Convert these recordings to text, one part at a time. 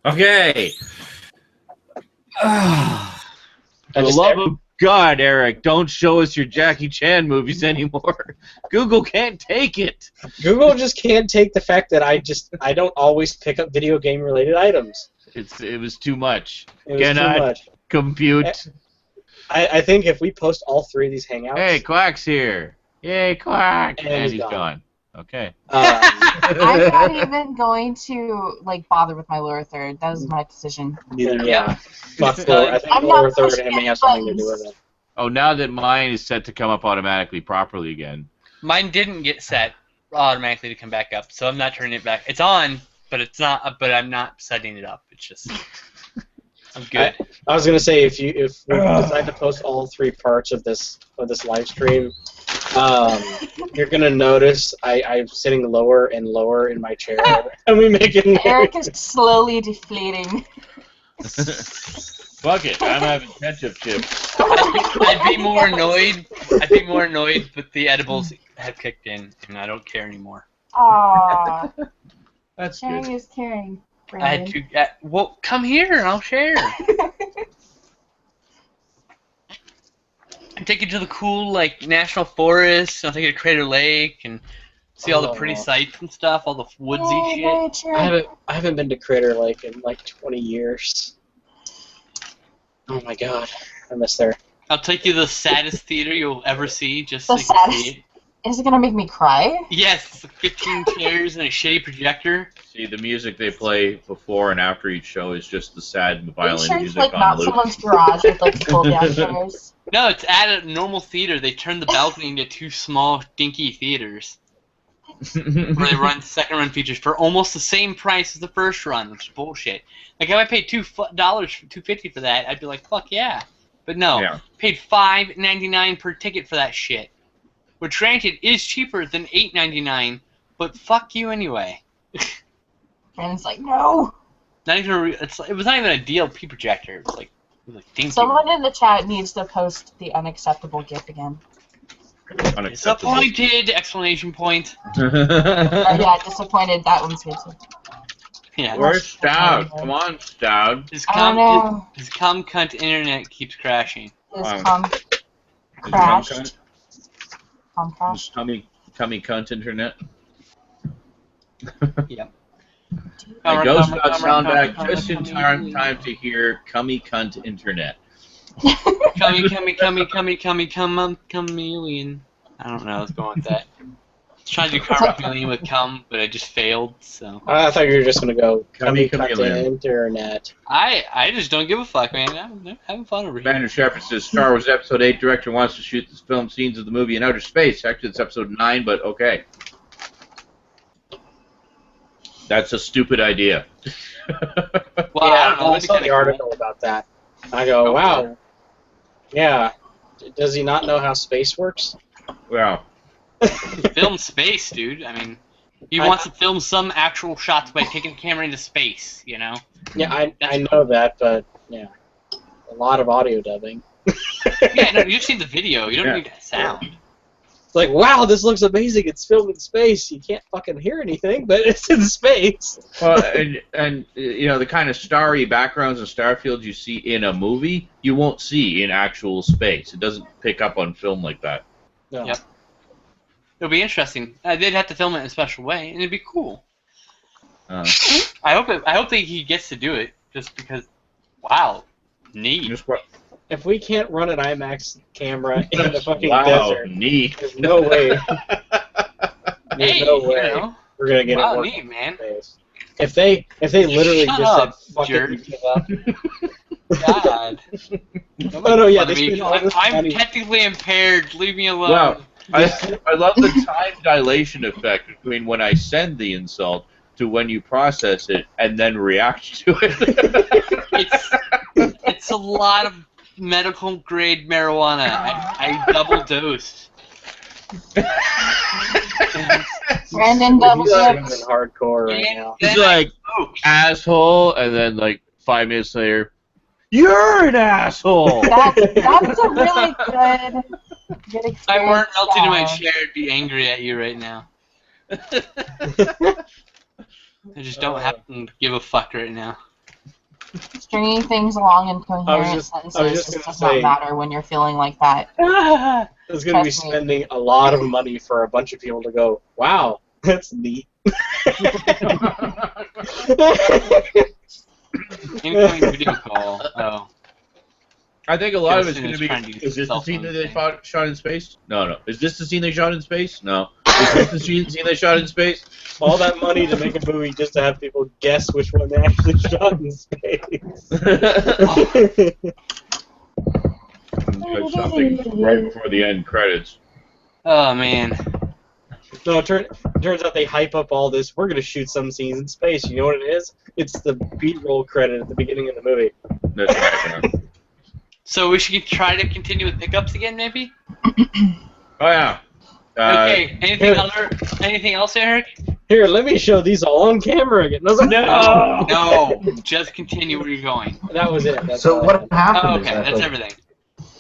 Okay. For the love of God, Eric, don't show us your Jackie Chan movies anymore. Google can't take it. Google just can't take the fact that I don't always pick up video game related items. It was too much. It was too much. Compute. I think if we post all three of these hangouts. Hey, Quack's here. Yay, Quack. And he's gone. Okay. I'm not even going to bother with my lower third. That was my decision. Yeah. Fuck I think the lower third and may have something to do with it. Oh, now that mine is set to come up automatically properly again. Mine didn't get set automatically to come back up, so I'm not turning it back. It's on, but it's not. But I'm not setting it up. It's just. I'm good. I was gonna say if we decide to post all three parts of this live stream, you're gonna notice I'm sitting lower and lower in my chair, and we make it. Eric is slowly deflating. Fuck it, I'm having ketchup chips. I'd be more annoyed. But the edibles have kicked in, and I don't care anymore. Aww. That's sharing good. is caring. I had to. Well, come here and I'll share. I'll take you to the cool national forest. I'll take you to Crater Lake and see all the pretty sights and stuff, all the woodsy shit. I haven't been to Crater Lake in 20 years. Oh my god, I miss there. I'll take you to the saddest theater you'll ever see, just the so you can see it. Is it gonna make me cry? Yes, 15 chairs and a shitty projector. See, the music they play before and after each show is just the sad violin sure music it's on not loop. someone's garage with pull-down chairs? No, it's at a normal theater. They turned the balcony into 2 small, dinky theaters. Where they run second-run features for almost the same price as the first run, which is bullshit. If I paid $2.50 for that, I'd be like, fuck yeah. But no, paid $5.99 per ticket for that shit. Which, granted, is cheaper than $8.99, but fuck you anyway. And it's like, no. Not even it was not even a DLP projector. It was dinky. Someone in the chat needs to post the unacceptable GIF again. Disappointed! Exclamation point. Yeah, disappointed. That one's good too. Yeah. Where's Stout? Come on, Stout. His cunt internet keeps crashing. His crashed. His tummy cunt internet. Yep. I ghost got sound back just in time to hear cummy cunt internet. Chameleon. I don't know. Let's go with that. I was trying to do chameleon with cum, but I just failed. So. I thought you were just gonna go cummy internet. I just don't give a fuck, man. I'm having fun over here. Commander Shepard says Star Wars Episode 8 director wants to shoot the film scenes of the movie in outer space. Actually, it's Episode 9, but okay. That's a stupid idea. Well, yeah, I saw the article about that. I go, wow. Yeah. Does he not know how space works? Well. Film space, dude. I mean, he wants to film some actual shots by taking the camera into space, you know? Yeah, I know that, but, yeah. A lot of audio dubbing. Yeah, no, you've seen the video. You don't need that sound. It's like, wow, this looks amazing. It's filmed in space. You can't fucking hear anything, but it's in space. Well, and you know, the kind of starry backgrounds and star fields you see in a movie, you won't see in actual space. It doesn't pick up on film like that. No. Yep. It'll be interesting. They'd have to film it in a special way, and it'd be cool. I hope that he gets to do it, just because. Wow, neat. If we can't run an IMAX camera in the fucking desert, neat. There's no way. There's no way you know, we're gonna get it neat, man. Space. If they literally Shut just up, said fuck jerk. it, give up. God. Oh no, yeah, they spend all this I'm money. technically impaired. Leave me alone. Wow. I love the time dilation effect between when I send the insult to when you process it and then react to it. It's a lot of medical grade marijuana. I double dosed. Brandon double He's dipped. in hardcore right now. He's like, asshole, and then like 5 minutes later, you're an asshole! That's a really good experience. If I weren't melting in my chair, I'd be angry at you right now. I just don't happen to give a fuck right now. stringing things along in coherent sentences just does not matter when you're feeling like that. It's going to be spending a lot of money for a bunch of people to go, wow, that's neat. Incoming video call. Oh. I think a lot of it's Justin going to is be. trying to use Is this his the cell scene that phone they thing. shot in space? No. Is this the scene they shot in space? No. Is this the scene they shot in space? All that money to make a movie just to have people guess which one they actually shot in space. There's something right before the end credits. Oh man. No, it turns out they hype up all this. We're going to shoot some scenes in space. You know what it is? It's the B-roll credit at the beginning of the movie. That's right. Yeah. So we should try to continue with pickups again, maybe? Oh yeah. Okay. Anything else, Eric? Here, let me show these all on camera again. No! No. Just continue where you're going. That was it. That's So all what happened? Oh, okay. That's exactly? everything.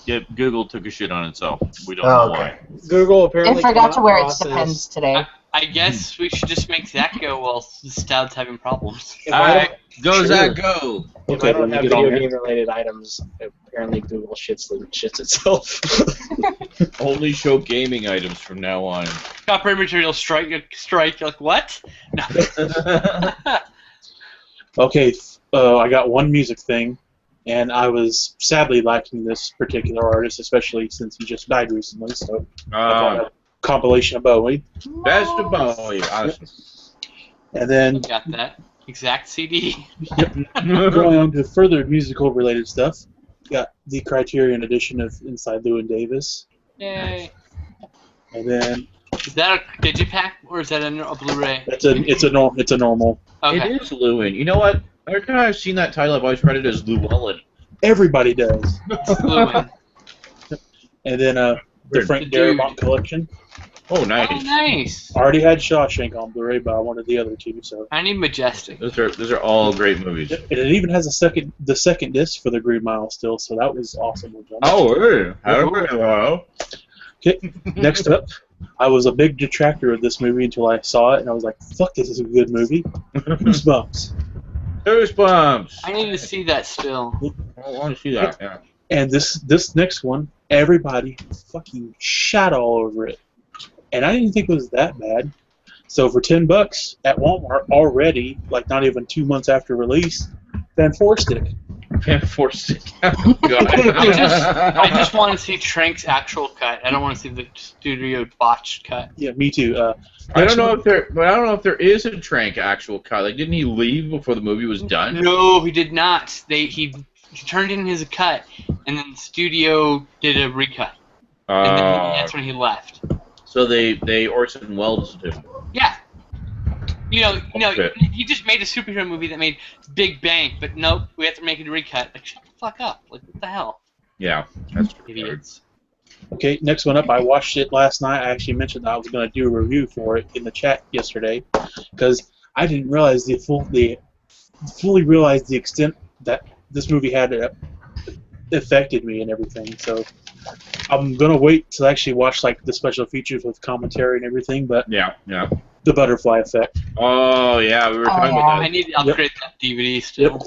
Yeah, Google took a shit on itself. We don't Oh, know okay. why. Google It apparently forgot to cannot wear its process- depends today. I guess we should just make Zach go while Stoud's having problems. If All I right, don't- go Sure. Zach, go. If Okay, I don't let me have get on video here. game related items, apparently Google shits itself. Only show gaming items from now on. Copyright material strike. You're like, what? No. Okay, I got one music thing, and I was sadly lacking this particular artist, especially since he just died recently. So I got a compilation of Bowie, Best of Bowie. Awesome. and then Got that. Exact CD. going on to further musical-related stuff, got the Criterion edition of Inside Llewyn Davis, Yay. and then Is that a digipack or is that a Blu-ray? it's a normal. Okay. It is Llewyn. You know what? Every time I've seen that title, I've always read it as Llewellyn. Everybody does. Llewyn. And then the Weird. Frank Dude. Darabont collection. Oh, nice. Oh, nice. Already had Shawshank on Blu-ray, but I wanted the other two. So I need Majestic. Those are all great movies. and it even has the second disc for the Green Mile still. So that was awesome. Oh, hey. Hello. Okay, next up, I was a big detractor of this movie until I saw it, and I was like, "Fuck, this is a good movie." Goosebumps. Goosebumps. I need to see that still. I want to see that. Yeah. And this next one, everybody fucking shat all over it, and I didn't think it was that bad. So for $10 at Walmart already, like not even 2 months after release, Van Stick. Can't force it. Oh, God. I just want to see Trank's actual cut. I don't want to see the studio botched cut. Yeah, me too. I don't know if there is a Trank actual cut. Like, didn't he leave before the movie was done? No, he did not. He turned in his cut, and then the studio did a recut. And then that's when he left. So they Orson Welles him. Yeah. You know, Okay. he just made a superhero movie that made big bank, but nope, we have to make it a recut. Like, shut the fuck up. Like, what the hell? Yeah, that's Idiots. Okay, next one up. I watched it last night. I actually mentioned that I was going to do a review for it in the chat yesterday because I didn't realize fully realize the extent that this movie had affected me and everything. So I'm gonna wait to actually watch like the special features with commentary and everything. But Yeah. the Butterfly Effect. Oh yeah, we were talking yeah. about I that. need to upgrade that DVD still.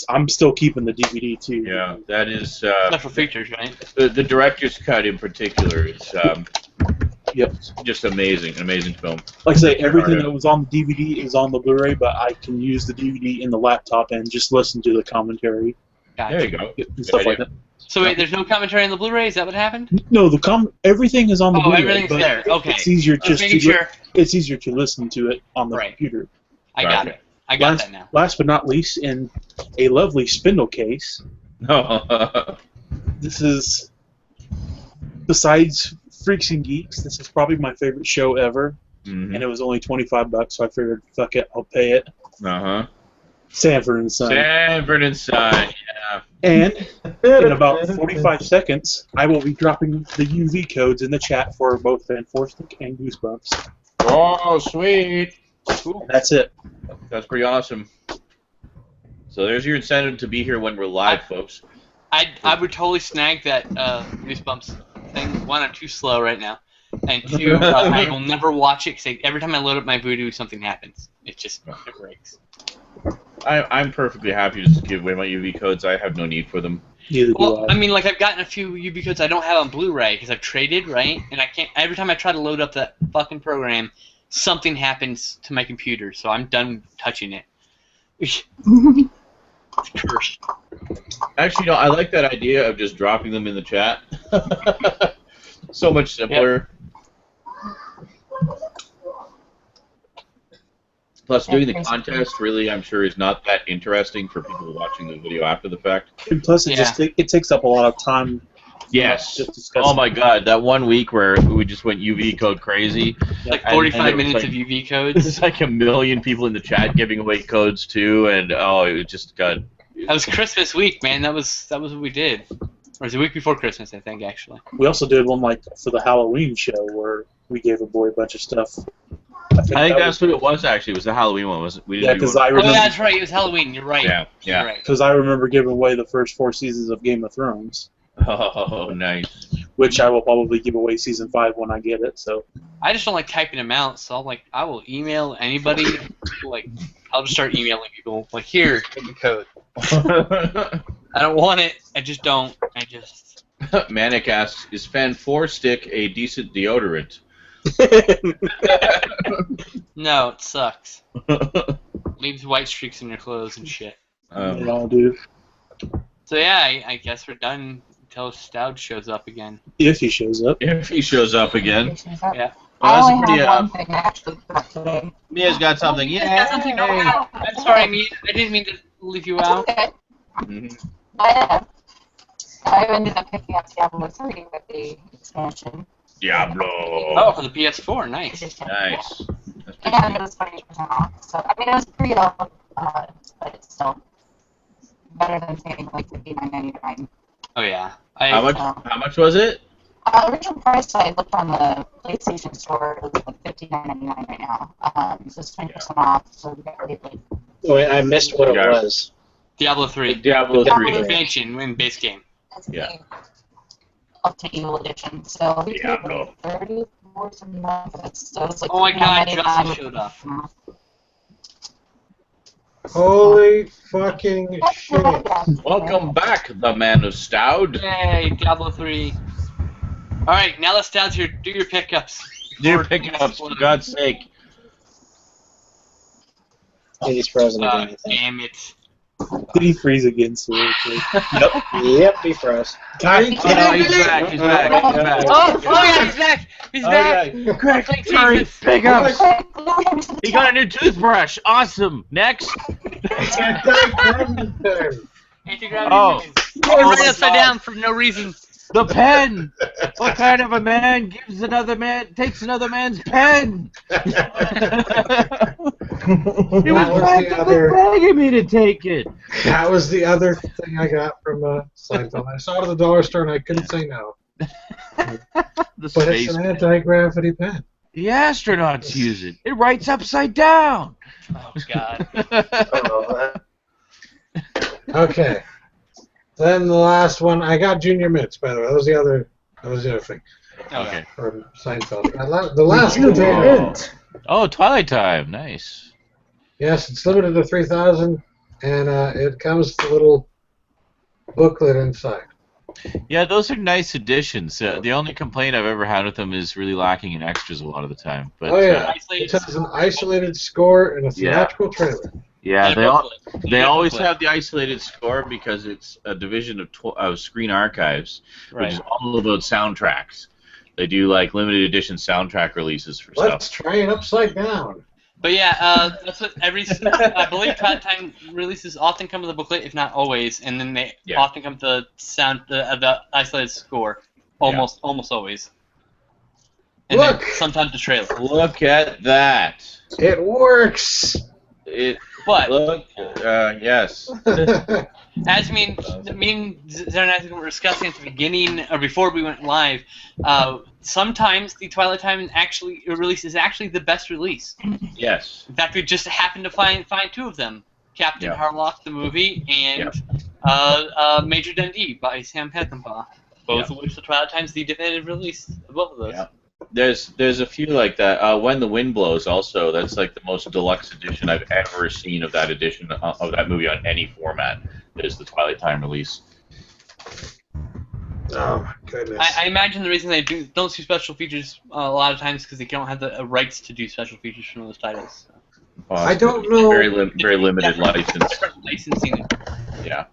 I'm still keeping the DVD too. Yeah, that is Special features, right? the director's cut in particular is Yep. just amazing, an amazing film. Like I say, everything that was on the DVD is on the Blu-ray, but I can use the DVD in the laptop and just listen to the commentary Gotcha. There you go. and stuff like that. So wait, there's no commentary on the Blu-ray? Is that what happened? No, everything is on the Oh, Blu-ray. everything's but there. Okay. It's easier Just making sure. It's easier to listen to it on the Right. computer. I got Okay. it. I got last, that now. Last but not least, in a lovely spindle case, No. this is, besides Freaks and Geeks, this is probably my favorite show ever, Mhm. and it was only $25, so I figured, fuck it, I'll pay it. Uh-huh. Sanford and Son. Sanford and Son. Yeah. And in about 45 seconds, I will be dropping the UV codes in the chat for both Van Stick and Goosebumps. Oh, sweet. Cool. That's it. That's pretty awesome. So there's your incentive to be here when we're live, folks. I would totally snag that Goosebumps thing. One, I'm too slow right now. And 2, I will never watch it because every time I load up my Voodoo, something happens. It breaks. I'm perfectly happy to just give away my UV codes. I have no need for them. Neither do Well, I. I mean, like I've gotten a few UV codes I don't have on Blu-ray because I've traded, right? And I can't. Every time I try to load up that fucking program, something happens to my computer, so I'm done touching it. It's cursed. Actually, no, I like that idea of just dropping them in the chat. So much simpler. Yep. Plus, doing the contest really, I'm sure, is not that interesting for people watching the video after the fact. And plus, it takes up a lot of time. Yes. Just discussing. Oh my God, that one week where we just went UV code crazy. Like 45 minutes of UV codes. There's like 1 million people in the chat giving away codes too, and it just got. That was Christmas week, man. That was what we did. Or was it the week before Christmas, I think, actually. We also did one like for the Halloween show where we gave a boy a bunch of stuff. I think that's what it was, actually. It was the Halloween one, wasn't it? Yeah, because I remember. Oh, that's right. It was Halloween. You're right. Yeah. Because I remember giving away the first 4 seasons of Game of Thrones. Oh, nice. Which I will probably give away season 5 when I get it. So. I just don't like typing them out, so I will email anybody. I'll just start emailing people. Like, here, take the code. I don't want it. I just don't. Manic asks, is Fan 4 Stick a decent deodorant? No, it sucks. Leaves white streaks in your clothes and shit. They all do. So yeah, I guess we're done until Stout shows up again. If he shows up. If he shows up again. Yeah. I only have one thing actually got today. Mia's got something. Yeah. I'm sorry, Mia. I didn't mean to leave you out. Okay. I ended up picking up Diablo 3 with the expansion. Diablo. Oh, for the PS4, nice. Nice. And it was 20% off. So I mean, it was pre-owned, but it's still better than paying like $59.99. Oh yeah. How much was it? Original price I looked on the PlayStation Store, it was like $59.99 right now. So it's 20% off. So we got really like. Wait, I missed what it was. Diablo 3. Diablo 3 expansion in base game. Yeah. Up to Evil Edition. So we paid Diablo. like $34 something like that. So it's like Oh my God, Justin showed up. Holy fucking shit. Welcome back, the man of Stoud. Yay, Diablo 3. Alright, now let's down here. Do your pickups. Do your pickups, for God's sake. He's frozen again, I think. Damn it. Did he freeze again, seriously? Yep, he froze. He's back. He's back. Oh yeah, he's back. He's back. Quick, hurry, pickups. He got a new toothbrush. Awesome. Next. Oh. Right upside down for no reason. The pen. What kind of a man takes another man's pen? He was begging me to take it. That was the other thing I got from Seinfeld. I saw it at the dollar store and I couldn't say no. But it's an anti-gravity pen. The astronauts use it. It writes upside down. Oh God. Okay. Then the last one, I got Junior Mints, by the way. That was the other thing. Okay. From Seinfeld. The last one. Oh, Twilight Time. Nice. Yes, it's limited to 3,000, and it comes with a little booklet inside. Yeah, those are nice additions. The only complaint I've ever had with them is really lacking in extras a lot of the time. But, oh yeah, it has an isolated score and a theatrical trailer. Yeah, they always have the isolated score because it's a division of Screen Archives, which is all about soundtracks. They do like limited edition soundtrack releases for stuff. Let's try it upside down. But yeah, that's what I believe Twilight Time releases often come with a booklet, if not always, and then they often come to the isolated score, almost always. And look, then sometimes the trailer. Look at that. It works. What? Look, yes. As me and Zernath were discussing at the beginning, or before we went live, sometimes the Twilight Time release is actually the best release. Yes. In fact, we just happened to find 2 of them: Captain Harlock, the movie, and Major Dundee by Sam Peckinpah. Both of which the Twilight Time is the definitive release of both of those. Yeah. There's a few like that. When the Wind Blows, also, that's like the most deluxe edition I've ever seen of that edition of that movie on any format. Is the Twilight Time release. Oh my goodness. I imagine the reason they don't do special features a lot of times because they don't have the rights to do special features from those titles. So. I don't know. Very limited license. Licensing. Yeah.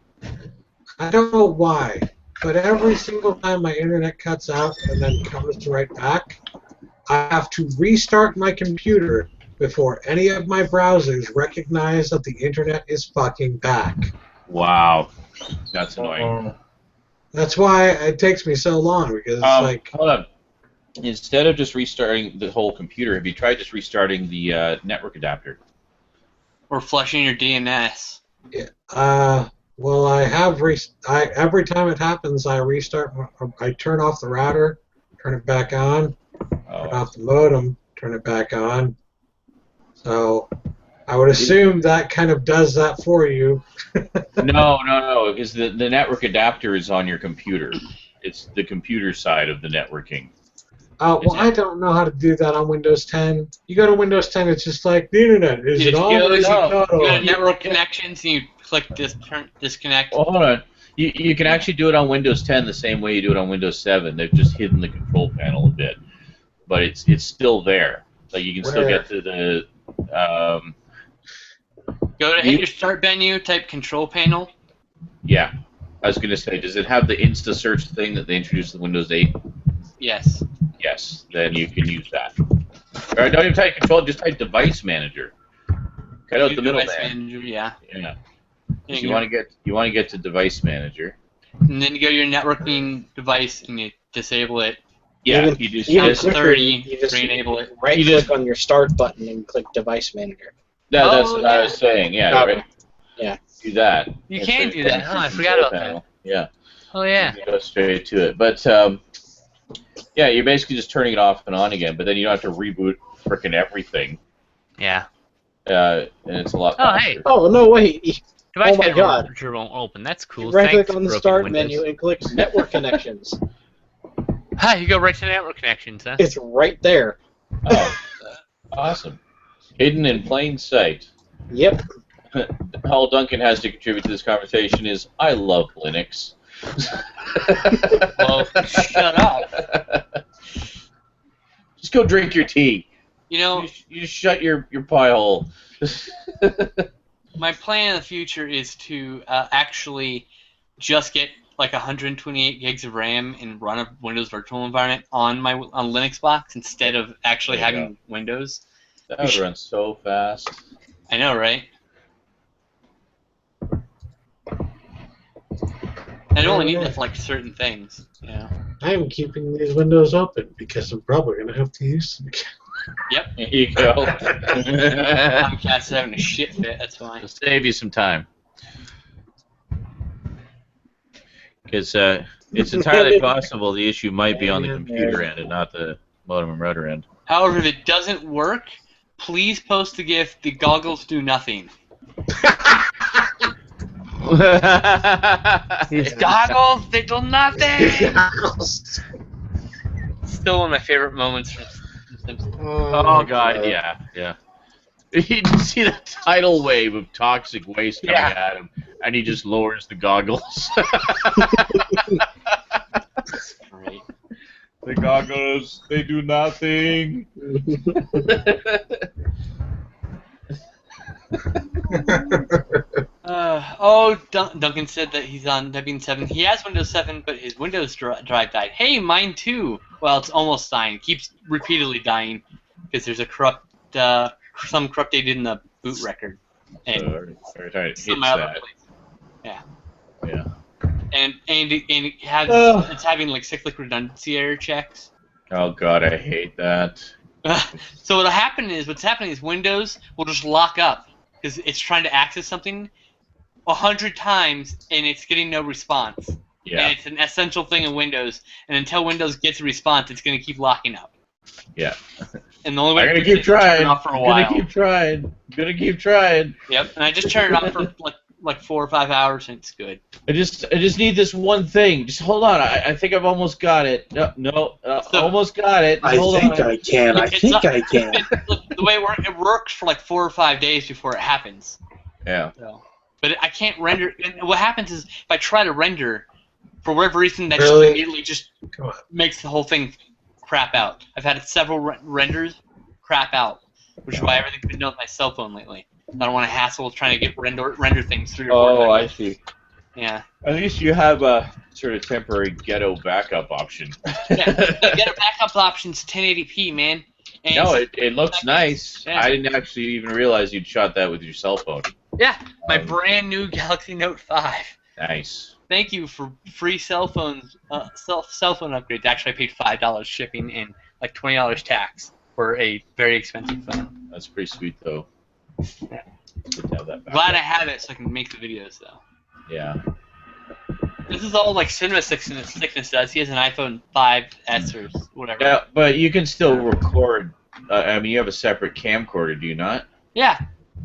I don't know why, but every single time my internet cuts out and then comes right back, I have to restart my computer before any of my browsers recognize that the internet is fucking back. Wow. That's annoying. That's why it takes me so long, because it's like... Hold on. Instead of just restarting the whole computer, have you tried just restarting the network adapter? Or flushing your DNS. Yeah. Well, I have every time it happens, I restart. I turn off the router, turn it back on, turn off the modem, turn it back on. So I would assume that kind of does that for you. No, because the network adapter is on your computer. It's the computer side of the networking. Well, I don't know how to do that on Windows 10. You go to Windows 10, it's just like the internet. Is it on or is it not on? You go to network connections and you click disconnect. Well, hold on. You can actually do it on Windows 10 the same way you do it on Windows 7. They've just hidden the control panel a bit, but it's still there. Like you can still get to the. Go to hit your start menu, type control panel. Yeah, I was gonna say, does it have the Insta search thing that they introduced in Windows 8? Yes. Yes, then you can use that. Or don't even type control, just type device manager. Cut out the middleman. Device manager, yeah. Yeah. So you want to get to device manager. And then you go to your networking device and you disable it. Yeah, you just 30, you just re-enable it. Right-click on your start button and click device manager. That's what I was saying. Yeah, right. Yeah. Do that. You can do that. Oh, I forgot about that. Yeah. Oh yeah. You go straight to it, but yeah, you're basically just turning it off and on again. But then you don't have to reboot frickin' everything. Yeah. And it's a lot faster. Hey. Oh no! Wait. Device my God. manager won't open. That's cool. Right-click on the start menu and click network connections. Hi, you go right to network connections, huh? It's right there. Oh, awesome. Hidden in plain sight. Yep. All Duncan has to contribute to this conversation is, I love Linux. Well, shut up. Just go drink your tea. You know, you just shut your pie hole. My plan in the future is to actually just get like 128 gigs of RAM and run a Windows virtual environment on Linux box instead of actually having Windows. That would run so fast. I know, right? I'd only need that for like certain things, you know. I'm keeping these windows open because I'm probably going to have to use them again. Yep. There you go. Comcast's having a shit fit, that's why. It'll save you some time. Because it's entirely possible the issue might be on the computer end and not the modem and router end. However, if it doesn't work, please post the GIF, the goggles do nothing. These goggles, they do nothing! Still one of my favorite moments from The Simpsons. Oh god, yeah. You can see the tidal wave of toxic waste coming at him, and he just lowers the goggles. Great. The goggles, they do nothing. Duncan said that he's on Debian 7. He has Windows 7, but his Windows drive died. Hey, mine too. Well, it's almost dying. It keeps repeatedly dying because there's a some corrupt data in the boot record. And yeah. And it's having like cyclic redundancy error checks. Oh god, I hate that. So what's happening is Windows will just lock up because it's trying to access something 100 times and it's getting no response. Yeah. And it's an essential thing in Windows, and until Windows gets a response, it's going to keep locking up. Yeah. And the only way I'm gonna keep trying. Turn it off for a while. Gonna keep trying. Yep. And I just turned it off for like like 4 or 5 hours and it's good. I just need this one thing. Just hold on. I think I've almost got it. No, almost got it. Just hold on. I can. I think I can. The way it works for like 4 or 5 days before it happens. Yeah. So, but I can't render. And what happens is if I try to render, for whatever reason, that Really? just immediately just makes the whole thing crap out. I've had several renders crap out, which is why everything's been done with my cell phone lately. I don't want to hassle trying to get render things 3 or 4 times. Oh, I see. Yeah. At least you have a sort of temporary ghetto backup option. Yeah. Get a backup option's 1080p, man. And No, it looks nice. Yeah. I didn't actually even realize you'd shot that with your cell phone. Yeah, my brand new Galaxy Note 5. Nice. Thank you for free cell phone upgrades. Actually, I paid $5 shipping and like $20 tax for a very expensive phone. That's pretty sweet, though. Yeah. Good to have that back. Glad I have it so I can make the videos though. Yeah. This is all like Cinema Sickness does. He has an iPhone 5S or whatever. Yeah, but you can still record. I mean, you have a separate camcorder, do you not? Yeah.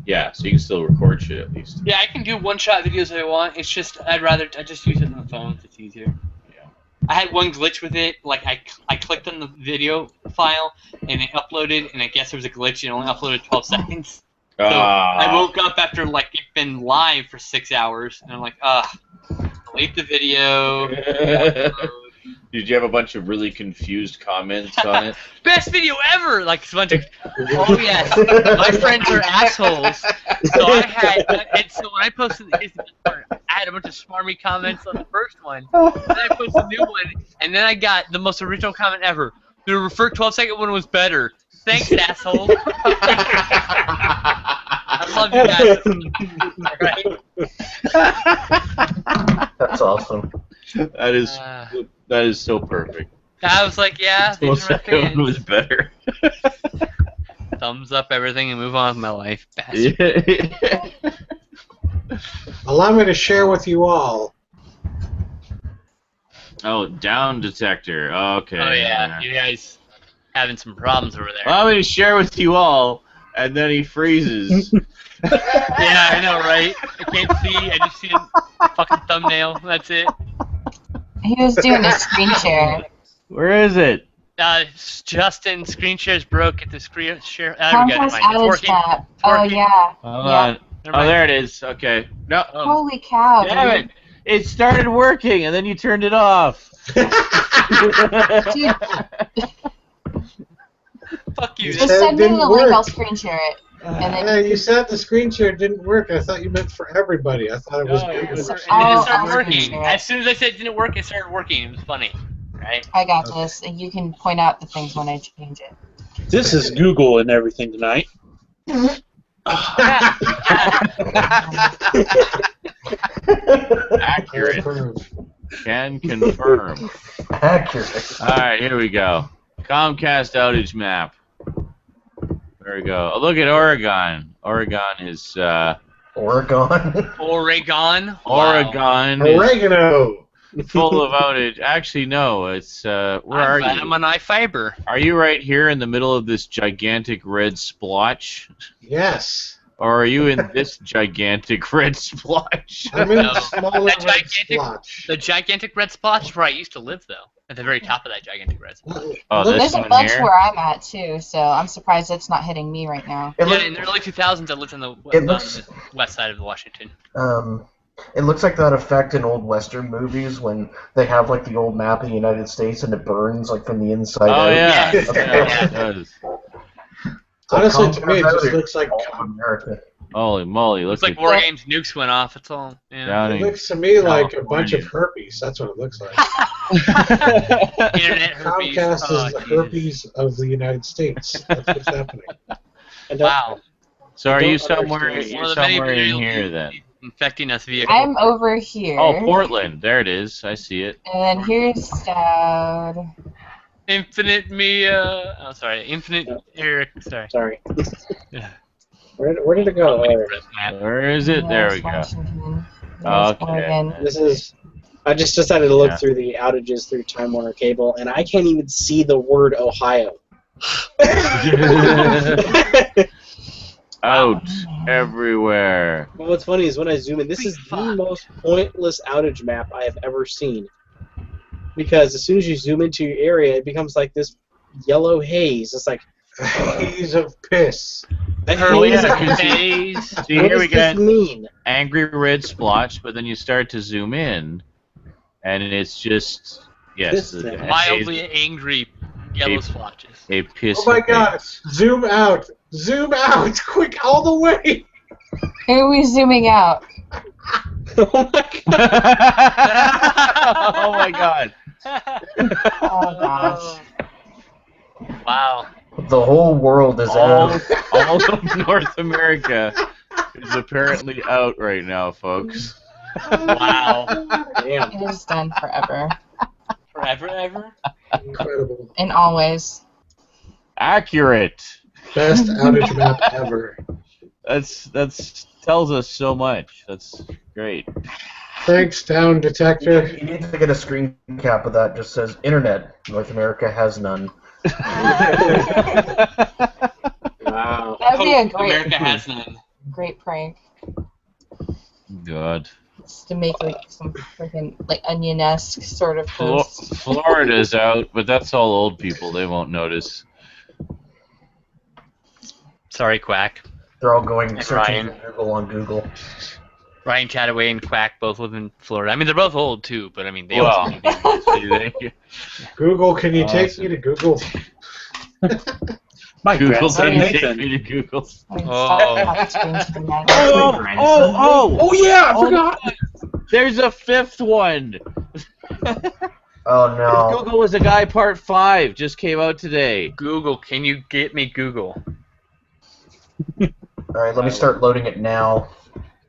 Yeah, so you can still record shit at least. Yeah, I can do one-shot videos if I want. It's just I just use it on the phone. It's easier. Yeah. I had one glitch with it. Like I clicked on the video file and it uploaded, and I guess there was a glitch. It only uploaded 12 seconds. So I woke up after like it'd been live for 6 hours, and I'm like, delete the video. Did you have a bunch of really confused comments on it? Best video ever! Like a bunch of, oh yes, my friends are assholes. So I had, and so when I posted, here's the best part, I had a bunch of smarmy comments on the first one. Then I posted a new one, and then I got the most original comment ever. The 12-second one was better. Thanks, asshole. I love you guys. That's awesome. That is so perfect. I was like, yeah, these are my fans. One was better. Thumbs up everything and move on with my life. Allow me to share with you all. Oh, down detector. Okay. Oh yeah, you guys having some problems over there. Allow me to share with you all, and then he freezes. Yeah, I know, right? I can't see. I just see a fucking thumbnail. That's it. He was doing a screen share. Where is it? Justin, screen share's broke. Get the screen share. Comcast outage map. Oh yeah. Hold on. Oh, there it is. Okay. No. Holy cow! Damn it! It started working, and then you turned it off. Dude, fuck you. just send me the link. I'll screen share it. Yeah, you said the screen share didn't work. I thought you meant for everybody. I thought it was. And then it I'll started working. screen share it. As soon as I said it didn't work, it started working. It was funny, right? I got this. And you can point out the things when I change it. This is Google and everything tonight. Accurate. Can confirm. Accurate. All right, here we go. Comcast outage map. There we go. Oh, look at Oregon. Oregon is Oregon. Oregon. Oregon is Oregano. full of outage. Actually, no. It's where are you? I'm on iFiber. Are you right here in the middle of this gigantic red splotch? Yes. Or are you in this gigantic red splotch? I'm in No. the smaller That red gigantic- splotch. The gigantic red spot is where I used to live, though. At the very top of that gigantic red spot. Oh, Look, this there's a one bunch here? where I'm at too, so I'm surprised it's not hitting me right now. It, Yeah, look, in the early 2000s, I lived on the looks- west side of Washington. it looks like that effect in old Western movies when they have like the old map of the United States and it burns like from the inside Oh, out. yeah. Yes. Yeah, it does. It's like Honestly, to me, it Comcast just outage looks like all of America. Holy moly, Looks look like at War Games nukes went off. That's all. Yeah. it Downing. looks to me like a bunch of California. herpes. That's what it looks like. Internet herpes. Comcast Oh, is the Jesus. herpes of the United States. That's what's happening. And Wow. So are you don't somewhere? understand. You're One of the many somewhere in videos here then. infecting us via. I'm over here. Oh, Portland. There it is. I see it. And then here's Stout. Infinite Mia. Oh, sorry. Infinite Eric. Sorry. Sorry. Yeah. Where did it go? Where is it? There we go. Washington. There's Okay. Oregon. This is. I just decided to look Yeah. through the outages through Time Warner Cable, and I can't even see the word Ohio. out everywhere. Well, what's funny is when I zoom in, this is the most pointless outage map I have ever seen. Because as soon as you zoom into your area, it becomes like this yellow haze. It's like A haze of piss. Oh yeah, see, what here does we this got mean? angry red splotch, but then you start to zoom in, and it's just Piss a thing. Mildly angry yellow a- splotches. a piss. Oh my god! haze. Zoom out! Zoom out! Quick, all the way! Who are we zooming out? Oh my god! Oh my god! Oh gosh. Wow. The whole world is All, out. all of North America is apparently out right now, folks. Wow. Damn. It is done forever. Forever, ever? Incredible. And always. Accurate. Best outage map ever. That's tells us so much. That's great. Thanks, Town Detector. You need to get a screen cap of that. Just says Internet. North America has none. Wow. That'd be a America has none. great prank. God. Just to make like some freaking like onion-esque sort of post. Florida's out, but that's all old people. They won't notice. Sorry, Quack. They're all going And searching Ryan. for Google on Google. Ryan Chataway and Quack both live in Florida. I mean, they're both old too, but I mean, they Well, also see, they- Google, can you take Awesome. me to Google? My Google grandson didn't take Nathan. me to Google. Oh yeah, I forgot. There's a fifth one. Oh no. Google was a guy part 5 just came out today. Google, can you get me Google? Alright, let me start loading it now.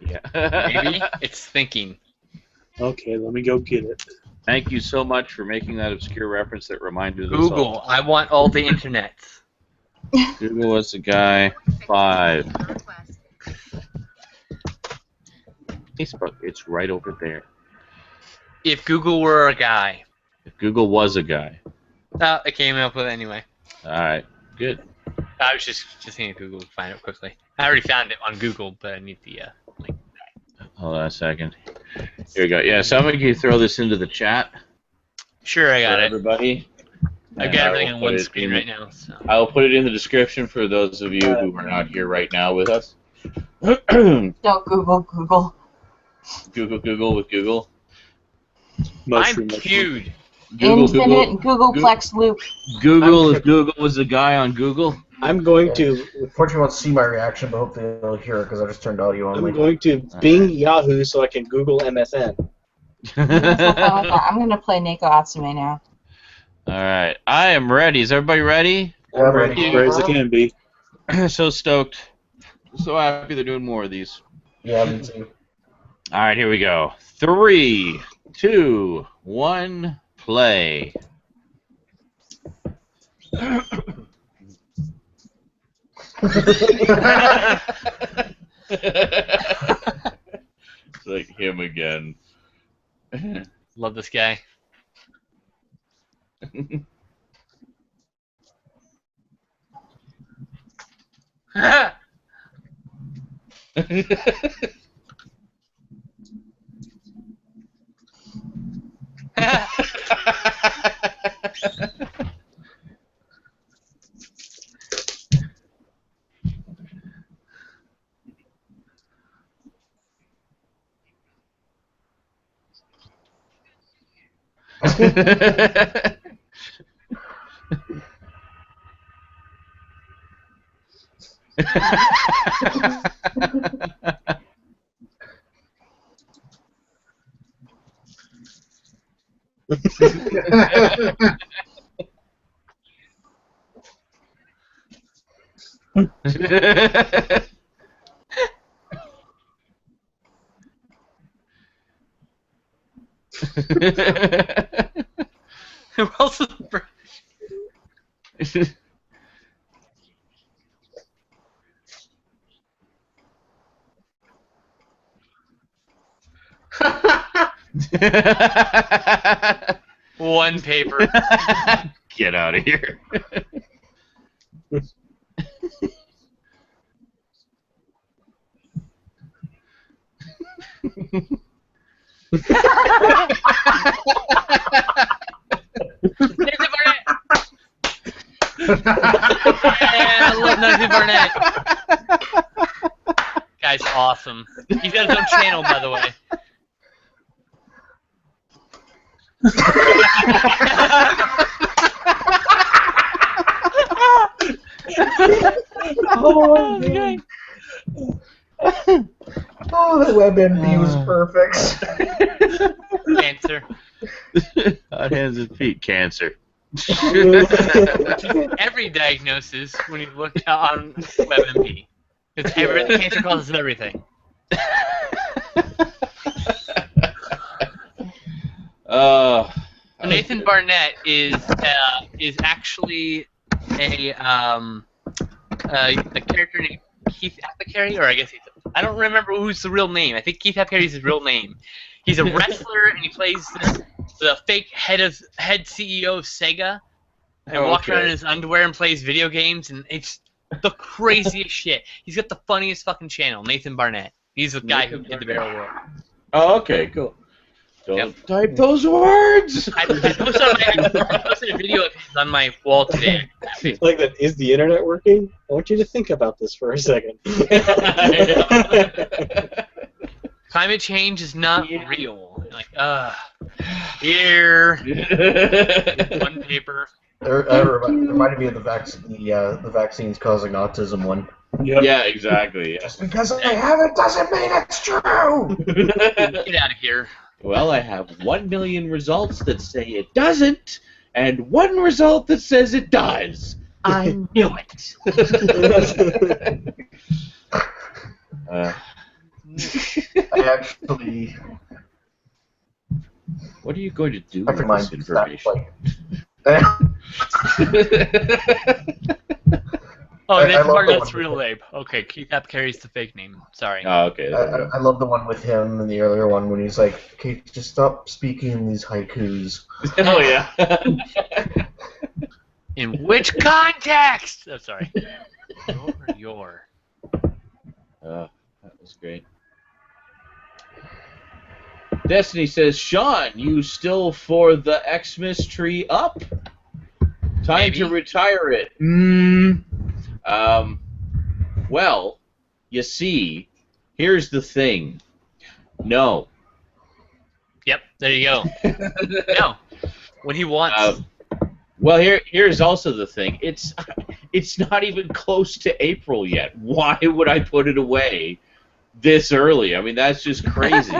Yeah. Maybe it's thinking. Okay, let me go get it. Thank you so much for making that obscure reference that reminded us Google, all. I want all the internets. Google was a guy 5. Facebook, it's right over there. If Google were a guy. If Google was a guy. I came up with it anyway. Alright, good. I was just seeing if Google would find it quickly. I already found it on Google, but I need the link. Hold on a second. Here we go. Yeah, somebody can throw this into the chat. Sure, I got for it. everybody. I've And got I everything will on put one it screen in- right now. So. I will put it in the description for those of you who are not here right now with us. Don't Google. Google with Google. Mushroom. I'm queued. Infinite Googleplex loop. Google, if Google was a guy on Google. I'm going to Unfortunately, you won't see my reaction, but hopefully they'll hear it because I just turned audio I'm only. going to Bing Yahoo so I can Google MSN. I'm gonna play Neko Atsume now. Alright, I am ready. Is everybody ready? Yeah, I'm ready. As rare as it can be. So stoked. So happy they're doing more of these. Yeah, me too. Alright, here we go. 3, 2, 1, play. It's like him again. Love this guy. Who else is one paper? Get out of here. Nathan Barnett. Yeah, I love Nathan Barnett. Guy's awesome. He's got his own channel, by the way. Oh, my God. Oh, the WebMD was perfect. Cancer. Hot hands and feet, cancer. Every diagnosis when you look on WebMD. Because cancer causes everything. Nathan Barnett is actually a character named Keith Apicary, or I guess I don't remember who's the real name. I think Keith Apicary is his real name. He's a wrestler and he plays the fake head CEO of Sega, and walks around in his underwear and plays video games, and it's the craziest shit. He's got the funniest fucking channel, Nathan Barnett. He's the guy who did the Barrel War. Oh, okay, cool. Don't type those words. I posted a video of his on my wall today. Like that, is the internet working? I want you to think about this for a second. Climate change is not real. Like, here. One paper. Reminded me of the vaccines causing autism one. Yep. Yeah, exactly. Just because I have it doesn't mean it's true. Get out of here. Well, I have 1 million results that say it doesn't, and 1 result that says it does. I knew it. I actually. What are you going to do Never with mind. this information? Oh, I Nathan love Barnett's the one real with name. Okay, Keith Apicary the fake name. Sorry. Oh, okay. I love the one with him and the earlier one when he's like, "Okay, just stop speaking these haikus." Oh, yeah. In which context? Oh, sorry. Your. That was great. Destiny says, Sean, you still for the Xmas tree up? Time to retire it. Well, you see, here's the thing. No. Yep, there you go. No. When he wants. Well, here's also the thing. It's not even close to April yet. Why would I put it away this early? I mean, that's just crazy.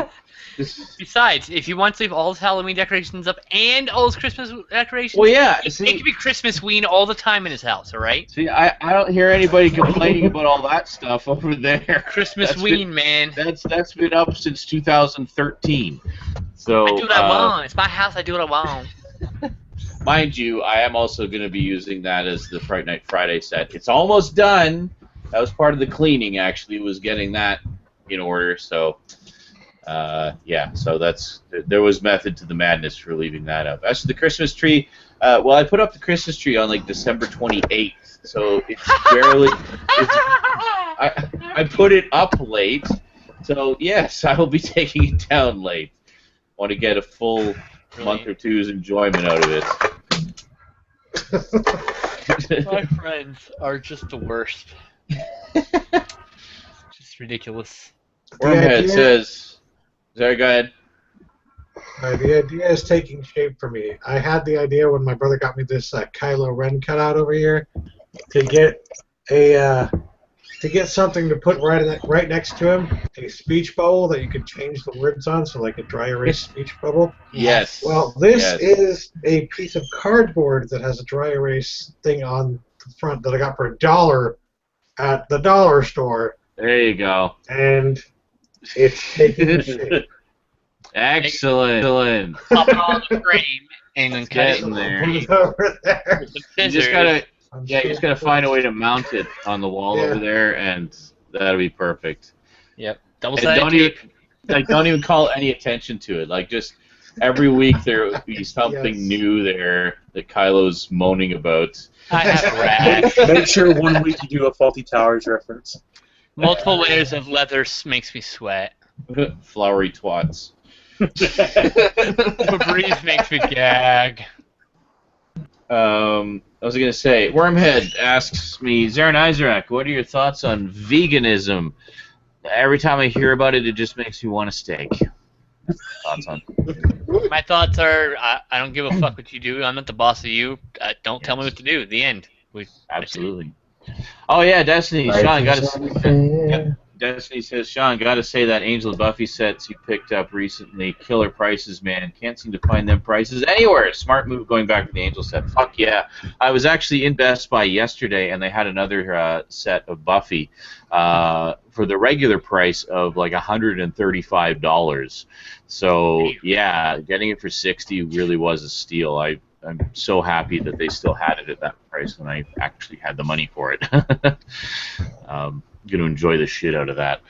Besides, if you want to leave all his Halloween decorations up and all his Christmas decorations, well, yeah, it can be Christmasween all the time in his house, all right? See, I don't hear anybody complaining about all that stuff over there. Christmasween, man. That's been up since 2013. So I do what I want. It's my house. I do what I want. Mind you, I am also going to be using that as the Fright Night Friday set. It's almost done. That was part of the cleaning, actually, was getting that in order. So, yeah, so there was method to the madness for leaving that up. As to the Christmas tree, well, I put up the Christmas tree on like December 28th, so it's barely. I put it up late, so yes, I will be taking it down late. Want to get a full month or two's enjoyment out of it. My friends are just the worst. Just ridiculous. Wormhead says, sorry, go ahead. The idea is taking shape for me. I had the idea when my brother got me this Kylo Ren cutout over here to get something to put right next to him, a speech bubble that you could change the words on, so like a dry erase speech bubble. Yes. Well, this is a piece of cardboard that has a dry erase thing on the front that I got for $1 at the dollar store. There you go. And it's taking shape. Excellent. Pop it on the frame and then cut it in there. Over there. With the You scissors. you just gotta find a way to mount it on the wall over there, and that'll be perfect. Yep. Double And sided tape. don't even call any attention to it. Like, just every week there will be something new there that Kylo's moaning about. I have rash. Make sure one week you do a Faulty Towers reference. Multiple layers of leather makes me sweat. Flowery twats. Febreze makes me gag. I was going to say, Wormhead asks me, Zarin Isaac, what are your thoughts on veganism? Every time I hear about it, it just makes me want a steak. Thoughts on? My thoughts are, I don't give a fuck what you do. I'm not the boss of you. Don't tell me what to do. The end. Absolutely. Oh yeah, Destiny. Sean, Destiny says, Sean, gotta say that Angel of Buffy sets you picked up recently, killer prices, man. Can't seem to find them prices anywhere. Smart move going back to the Angel set. Fuck yeah. I was actually in Best Buy yesterday, and they had another set of Buffy for the regular price of like $135. So yeah, getting it for $60 really was a steal. I'm so happy that they still had it at that price when I actually had the money for it. Going to enjoy the shit out of that.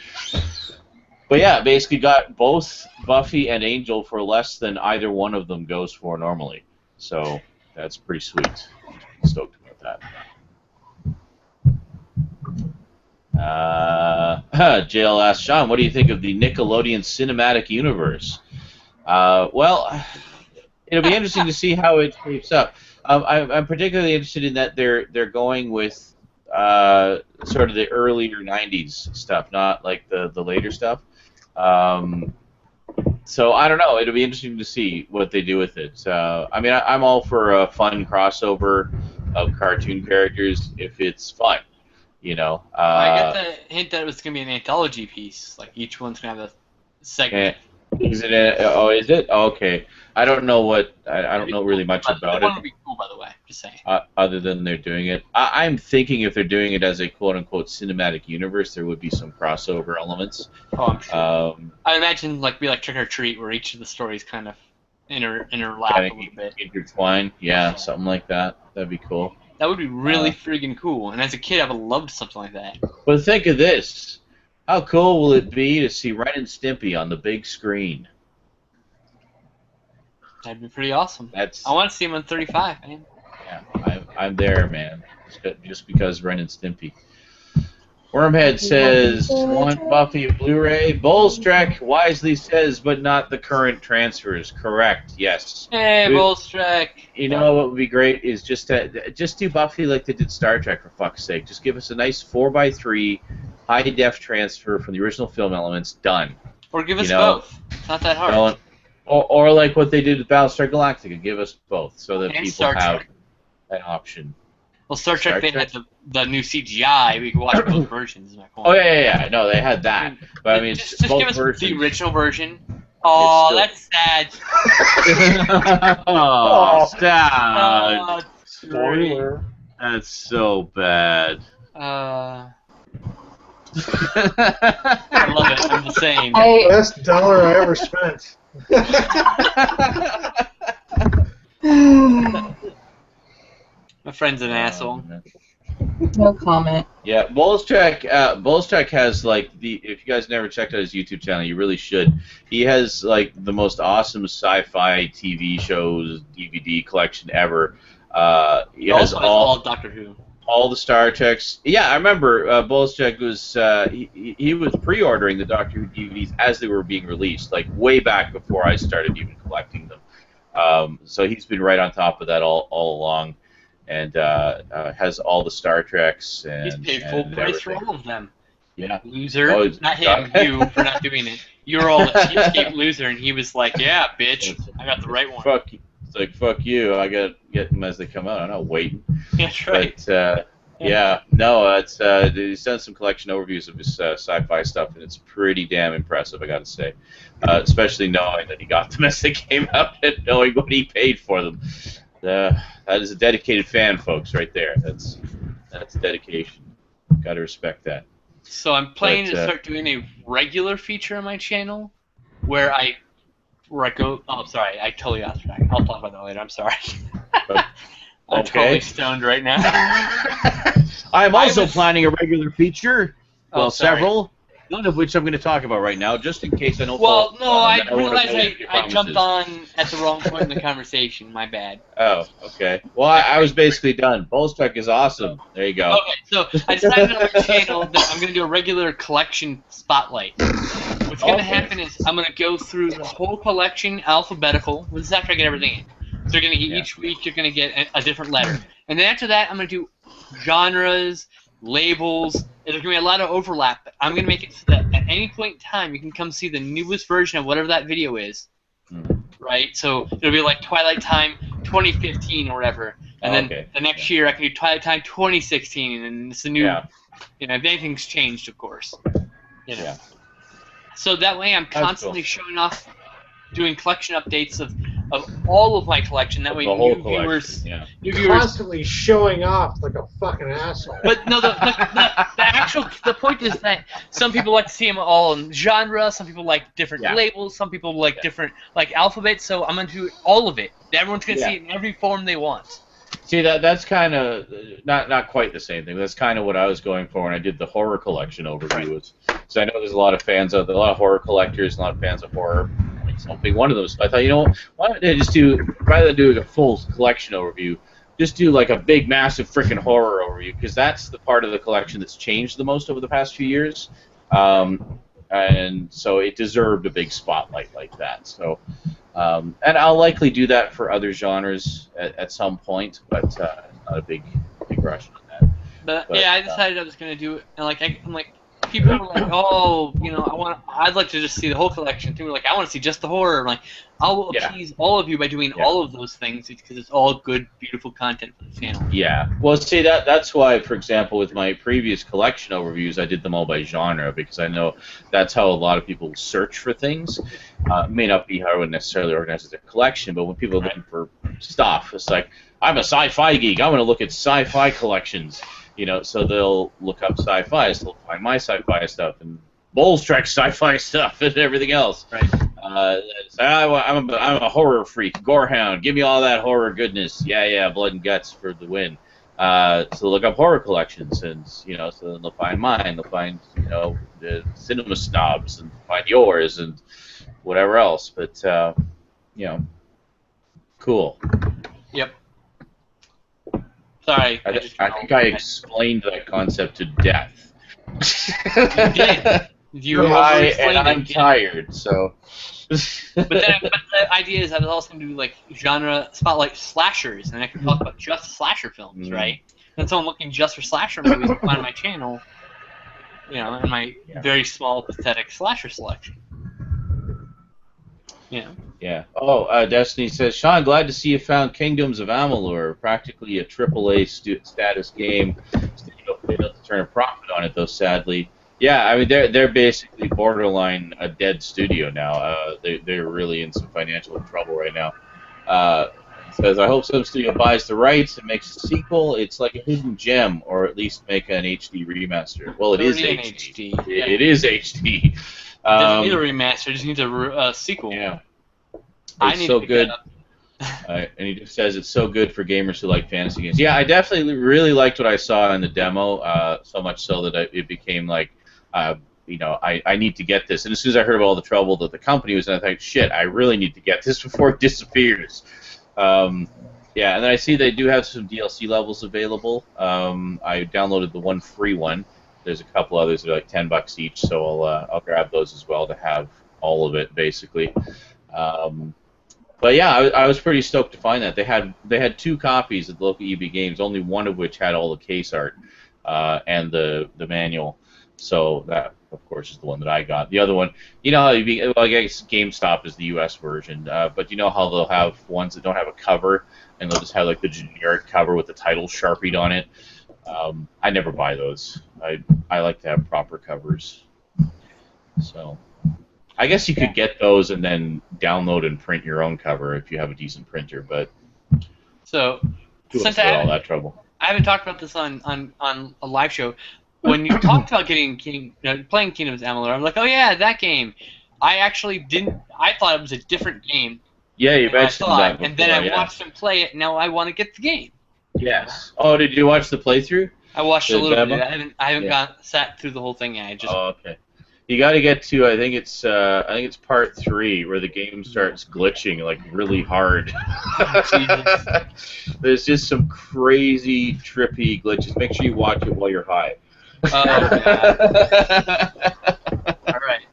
But yeah, basically got both Buffy and Angel for less than either one of them goes for normally. So that's pretty sweet. I'm stoked about that. JL asks, Sean, what do you think of the Nickelodeon cinematic universe? Well, it'll be interesting to see how it shapes up. I'm particularly interested in that they're going with sort of the earlier 90s stuff, not like the later stuff. So I don't know. It'll be interesting to see what they do with it. I mean, I'm all for a fun crossover of cartoon characters if it's fun, you know. I got the hint that it was going to be an anthology piece. Like each one's going to have a segment. Is it? Is it? Oh, okay. I don't know what. I don't know really much about it. That one would be cool, by the way. Just saying. Other than they're doing it, I'm thinking if they're doing it as a quote-unquote cinematic universe, there would be some crossover elements. Oh, I'm sure. I imagine be like Trick or Treat, where each of the stories kind of interlap a little bit. Intertwine, yeah, something like that. That'd be cool. That would be really friggin' cool. And as a kid, I would have loved something like that. But think of this. How cool will it be to see Ren and Stimpy on the big screen? That'd be pretty awesome. I want to see him on 35, man. Yeah, I'm there, man. Just because Ren and Stimpy. Wormhead says, want Buffy Blu-ray? Bolstrek wisely says, but not the current transfers. Correct, yes. Hey, Bolstrek. You know what would be great is just do Buffy like they did Star Trek, for fuck's sake. Just give us a nice 4x3 high-def transfer from the original film elements, done. Or give us both. It's not that hard. Or like what they did with Battlestar Galactica, give us both, so that people have an option. Well, Star Trek, they had the new CGI. We could watch both versions. Is my point. Oh yeah. No, they had that. But I mean, just give us the original version. Oh, that's sad. Oh, sad. Spoiler. That's so bad. I love it. I'm the same. Best dollar I ever spent. My friend's an asshole. No comment. Yeah, Bolstrek has if you guys never checked out his YouTube channel, you really should. He has like the most awesome sci-fi TV shows DVD collection ever. He has all Doctor Who. All the Star Treks. Yeah, I remember Bolstrek was he was pre-ordering the Doctor Who DVDs as they were being released, like way back before I started even collecting them. So he's been right on top of that all along, and has all the Star Treks. And he's paid full price for all of them. Yeah. Loser. Not him. You for not doing it. You're all a cheapskate loser, and he was like, "Yeah, bitch, I got the right one." Fuck you. It's like, fuck you. I gotta get them as they come out. I'm not waiting. That's right. But, no, he's done some collection overviews of his sci-fi stuff, and it's pretty damn impressive, I gotta say. Especially knowing that he got them as they came out and knowing what he paid for them. That is a dedicated fan, folks, right there. That's dedication. Gotta respect that. So I'm planning to start doing a regular feature on my channel where I go. Oh, sorry, I totally lost track. I'll talk about that later. I'm sorry. I'm totally stoned right now. I'm also planning a regular feature. Well, several. None of which I'm going to talk about right now, just in case I don't. Well, no, I realized I jumped on at the wrong point in the conversation. My bad. Oh, okay. Well, I was basically done. Bolstrek is awesome. There you go. Okay, so I decided on my channel that I'm going to do a regular collection spotlight, what's going to happen is I'm going to go through the whole collection alphabetical. This is after I get everything in. So you're going to get each week you're going to get a different letter, and then after that I'm going to do genres, labels. There's going to be a lot of overlap. But I'm going to make it so that at any point in time you can come see the newest version of whatever that video is. Right? So it'll be like Twilight Time 2015 or whatever, and then the next year I can do Twilight Time 2016, and it's a new. You know, if anything's changed, of course. You know. So that way I'm constantly showing off, doing collection updates of all of my collection. That way new viewers constantly showing off like a fucking asshole. But no, the point is that some people like to see them all in genre. Some people like different labels. Some people like different alphabets. So I'm gonna do all of it. Everyone's gonna see it in every form they want. See, that's kind of not quite the same thing. That's kind of what I was going for when I did the horror collection overview. So I know there's a lot of fans out there, a lot of horror collectors, a lot of fans of horror. Something one of those. So I thought, you know, why don't they just rather than doing a full collection overview, just do like a big, massive freaking horror overview, because that's the part of the collection that's changed the most over the past few years. And so it deserved a big spotlight like that. So, and I'll likely do that for other genres at some point, but not a big rush on that. But yeah, I decided I was gonna do it, and I'm like, people were like, oh, you know, I'd like to just see the whole collection. People were like, I want to see just the horror. I'm like, I'll appease all of you by doing all of those things because it's all good, beautiful content for the channel. Yeah. Well, see, that's why, for example, with my previous collection overviews, I did them all by genre, because I know that's how a lot of people search for things. It may not be how I would necessarily organize as a collection, but when people are looking for stuff, it's like, I'm a sci-fi geek. I want to look at sci-fi collections. You know, so they'll look up sci-fi, so they'll find my sci-fi stuff, and Bowles Trek sci-fi stuff, and everything else. Right. I'm a horror freak, gorehound. Give me all that horror goodness. Yeah, blood and guts for the win. So they'll look up horror collections, and you know, so then they'll find mine. They'll find, you know, the cinema snobs, and find yours, and whatever else. But you know, cool. Yep. Sorry. I think I explained that concept to death. You did. I'm tired, so. but the idea is I was also going to do like genre spotlight slashers, and I can talk about just slasher films, right? And so I'm looking just for slasher movies on my channel, you know, in my very small, pathetic slasher selection. Yeah. Yeah. Oh, Destiny says, Sean, glad to see you found Kingdoms of Amalur, practically a AAA status game. Studio failed to turn a profit on it, though, sadly. Yeah, I mean, they're basically borderline a dead studio now. They're really in some financial trouble right now. Says, I hope some studio buys the rights and makes a sequel. It's like a hidden gem, or at least make an HD remaster. Well, it is HD. It is HD. It doesn't need a remaster. It just needs a sequel. Yeah. It's so good. And he just says it's so good for gamers who like fantasy games. Yeah, I definitely really liked what I saw in the demo, so much so that it became like, you know, I need to get this. And as soon as I heard about all the trouble that the company was in, I thought, shit, I really need to get this before it disappears. Yeah, and then I see they do have some DLC levels available. I downloaded the one free one. There's a couple others that are like $10 each, so I'll grab those as well to have all of it, basically. But yeah, I was pretty stoked to find that. They had 2 copies at the local EB Games, only one of which had all the case art and the manual. So that, of course, is the one that I got. The other one, you know how I guess GameStop is the U.S. version, but you know how they'll have ones that don't have a cover, and they'll just have like the generic cover with the title sharpied on it. I never buy those. I like to have proper covers. So I guess you could get those and then download and print your own cover if you have a decent printer, but so since all that trouble. I haven't talked about this on a live show. When you talked about playing Kingdoms of Amalur, I'm like, oh yeah, that game. I actually didn't. I thought it was a different game. Yeah, you mentioned that before, and then I watched him play it. Now I want to get the game. Yes. Oh, did you watch the playthrough? I watched a little bit. I haven't sat through the whole thing yet. I just. Oh, okay. You got to get to I think it's part 3 where the game starts glitching like really hard. There's just some crazy trippy glitches. Make sure you watch it while you're high. All right.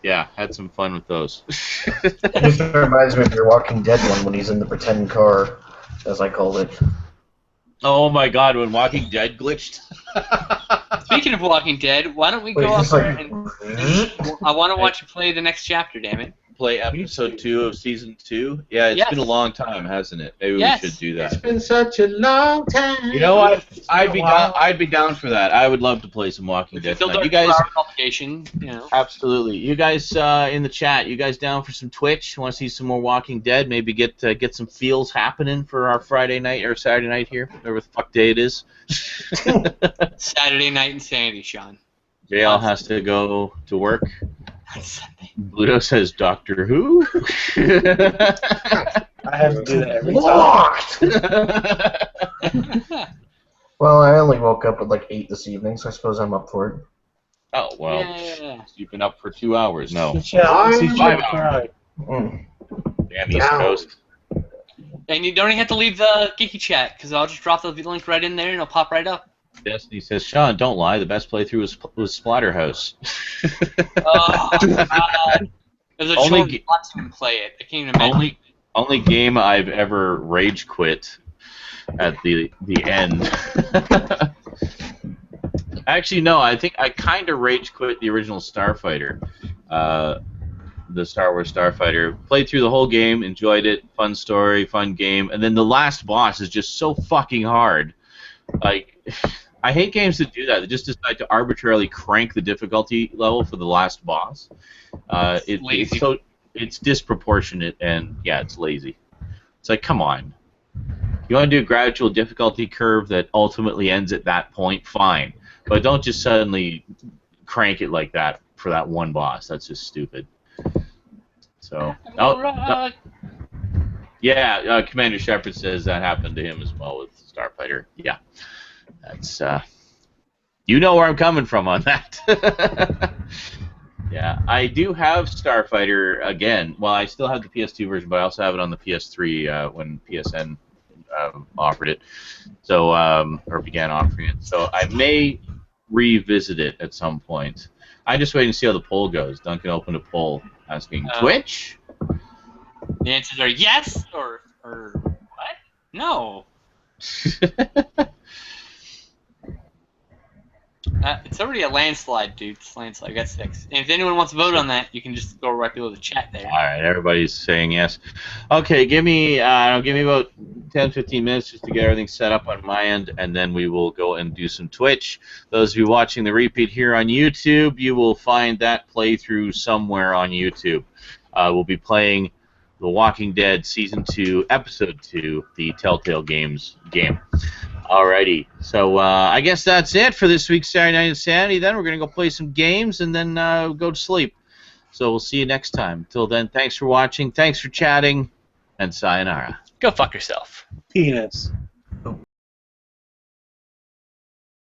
Yeah, had some fun with those. It just reminds me of your Walking Dead one when he's in the pretend car, as I called it. Oh my God, when Walking Dead glitched. Speaking of Walking Dead, why don't we go up there and I want to watch you play the next chapter, damn it. Play episode 2 of season 2. Yeah, it's been a long time, hasn't it? Maybe we should do that. It's been such a long time. You know what? I'd be down for that. I would love to play some Walking Dead. You guys, complication, you know. Absolutely. You guys in the chat, you guys down for some Twitch? Want to see some more Walking Dead? Maybe get some feels happening for our Friday night or Saturday night here, whatever the fuck day it is. Saturday night insanity, Sean. JL has to go to work. Bluto says Doctor Who. I have to do that every time. Well, I only woke up at like 8 this evening, so I suppose I'm up for it. Oh, well. Yeah. You've been up for 2 hours. No. 5 hours. Damn East Coast. And you don't even have to leave the Geeky chat, because I'll just drop the link right in there and it'll pop right up. Destiny says, Sean, don't lie. The best playthrough was Splatterhouse. Oh, God. There's a choice watching him play it. I can't even imagine. Only game I've ever rage quit at the end. Actually, no. I think I kind of rage quit the original Starfighter. The Star Wars Starfighter. Played through the whole game, enjoyed it. Fun story, fun game. And then the last boss is just so fucking hard. Like... I hate games that do that. They just decide to arbitrarily crank the difficulty level for the last boss. It's disproportionate and yeah, it's lazy. It's like, come on. You want to do a gradual difficulty curve that ultimately ends at that point, fine. But don't just suddenly crank it like that for that one boss. That's just stupid. So, yeah, Commander Shepard says that happened to him as well with Starfighter. Yeah. That's you know where I'm coming from on that. Yeah, I do have Starfighter again. Well, I still have the PS2 version, but I also have it on the PS3 when PSN offered it, so or began offering it. So I may revisit it at some point. I'm just waiting to see how the poll goes. Duncan opened a poll asking Twitch. The answers are yes or what? No. It's already a landslide, dude. It's a landslide. I got 6. And if anyone wants to vote on that, you can just go right below the chat there. All right, everybody's saying yes. Okay, give me about 10-15 minutes just to get everything set up on my end, and then we will go and do some Twitch. Those of you watching the repeat here on YouTube, you will find that playthrough somewhere on YouTube. We'll be playing The Walking Dead Season 2, Episode 2, the Telltale Games game. Alrighty, so I guess that's it for this week's Saturday Night Insanity. Then we're going to go play some games and then go to sleep. So we'll see you next time. Till then, thanks for watching, thanks for chatting, and sayonara. Go fuck yourself. Penis.